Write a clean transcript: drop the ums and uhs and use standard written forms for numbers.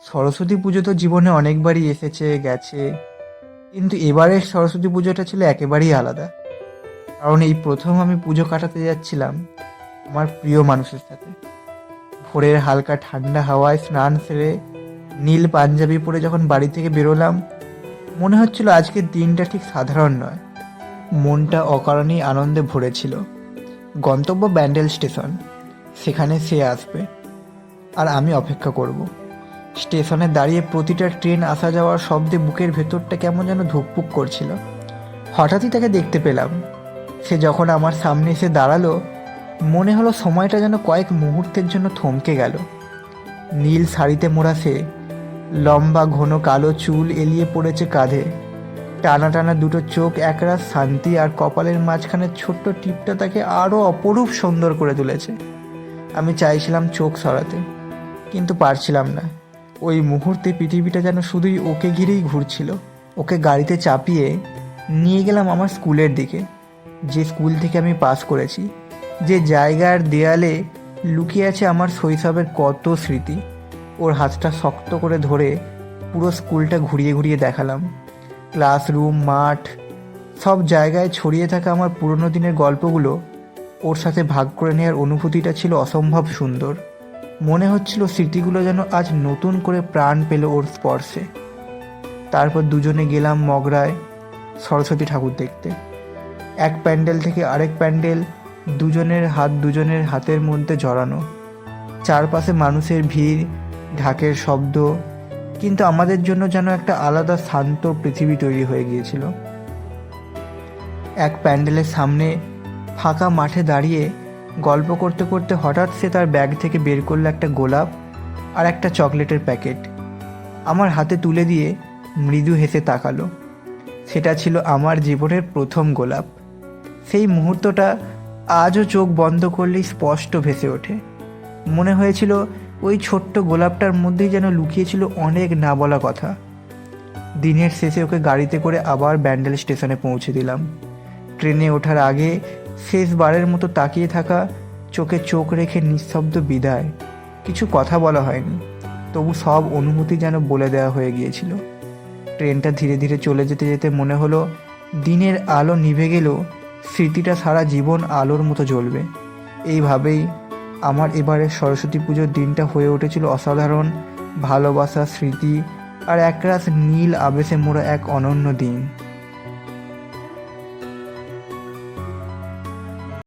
সরস্বতী পুজো তো জীবনে অনেকবারই এসেছে গেছে, কিন্তু এবারের সরস্বতী পুজোটা ছিল একেবারেই আলাদা। কারণ এই প্রথম আমি পুজো কাটাতে যাচ্ছিলাম আমার প্রিয় মানুষের সাথে। ভোরের হালকা ঠান্ডা হাওয়ায় স্নান সেরে নীল পাঞ্জাবি পরে যখন বাড়ি থেকে বেরোলাম, মনে হচ্ছিল আজকের দিনটা ঠিক সাধারণ নয়। মনটা অকারণেই আনন্দে ভরেছিল। গন্তব্য ব্যান্ডেল স্টেশন, সেখানে সে আসবে আর আমি অপেক্ষা করব। স্টেশনে দাঁড়িয়ে প্রতিটা ট্রেন আসা যাওয়ার শব্দে বুকের ভেতরটা কেমন যেন ধুকপুক করছিল। হঠাৎই তাকে দেখতে পেলাম। সে যখন আমার সামনে এসে দাঁড়ালো, মনে হলো সময়টা যেন কয়েক মুহূর্তের জন্য থমকে গেল। নীল শাড়িতে মোড়া সে, লম্বা ঘন কালো চুল এলিয়ে পড়েছে কাঁধে, টানা টানা দুটো চোখ একরাশ শান্তি, আর কপালের মাঝখানে ছোট্ট টিপটা তাকে আরও অপরূপ সুন্দর করে তুলেছে। আমি চাইছিলাম চোখ সরাতে, কিন্তু পারছিলাম না। ওই মুহূর্তে পৃথিবীটা যেন শুধুই ওকে ঘিরেই ঘুরছিল। ওকে গাড়িতে চাপিয়ে নিয়ে গেলাম আমার স্কুলের দিকে, যে স্কুল থেকে আমি পাস করেছি, যে জায়গার দেয়ালে লুকিয়ে আছে আমার শৈশবের কত স্মৃতি। ওর হাতটা শক্ত করে ধরে পুরো স্কুলটা ঘুরিয়ে ঘুরিয়ে দেখালাম। ক্লাসরুম, মাঠ, সব জায়গায় ছড়িয়ে থাকা আমার পুরনো দিনের গল্পগুলো ওর সাথে ভাগ করে নেওয়ার অনুভূতিটা ছিল অসম্ভব সুন্দর। মনে হচ্ছিল স্মৃতিগুলো যেন আজ নতুন করে প্রাণ পেল ওর স্পর্শে। তারপর দুজনে গেলাম মগরায় সরস্বতী ঠাকুর দেখতে। এক প্যান্ডেল থেকে আরেক প্যান্ডেল, দুজনের হাত দুজনের হাতের মধ্যে জড়ানো। চারপাশে মানুষের ভিড়, ঢাকের শব্দ, কিন্তু আমাদের জন্য যেন একটা আলাদা শান্ত পৃথিবী তৈরি হয়ে গিয়েছিল। এক প্যান্ডেলের সামনে ফাঁকা মাঠে দাঁড়িয়ে গল্প করতে করতে হঠাৎ সে তার ব্যাগ থেকে বের করলো একটা গোলাপ আর একটা চকলেটের প্যাকেট। আমার হাতে তুলে দিয়ে মৃদু হেসে তাকালো। সেটা ছিল আমার জীবনের প্রথম গোলাপ। সেই মুহূর্তটা আজও চোখ বন্ধ করলেই স্পষ্ট ভেসে ওঠে। মনে হয়েছিল ওই ছোট্ট গোলাপটার মধ্যেই যেন লুকিয়েছিল অনেক না বলা কথা। দিনের শেষে ওকে গাড়িতে করে আবার ব্যান্ডেল স্টেশনে পৌঁছে দিলাম। ট্রেনে ওঠার আগে শেষবারের মতো তাকিয়ে থাকা, চোখে চোখ রেখে নিঃশব্দ বিদায়। কিছু কথা বলা হয়নি, তবু সব অনুভূতি যেন বলে দেওয়া হয়ে গিয়েছিল। ট্রেনটা ধীরে ধীরে চলে যেতে যেতে মনে হলো দিনের আলো নিভে গেলেও স্মৃতিটা সারা জীবন আলোর মতো জ্বলবে। এইভাবেই আমার এবারের সরস্বতী পুজোর দিনটা হয়ে উঠেছিল অসাধারণ ভালোবাসা, স্মৃতি আর একরাশ নীল আবেশে মোড়া এক অনন্য দিন।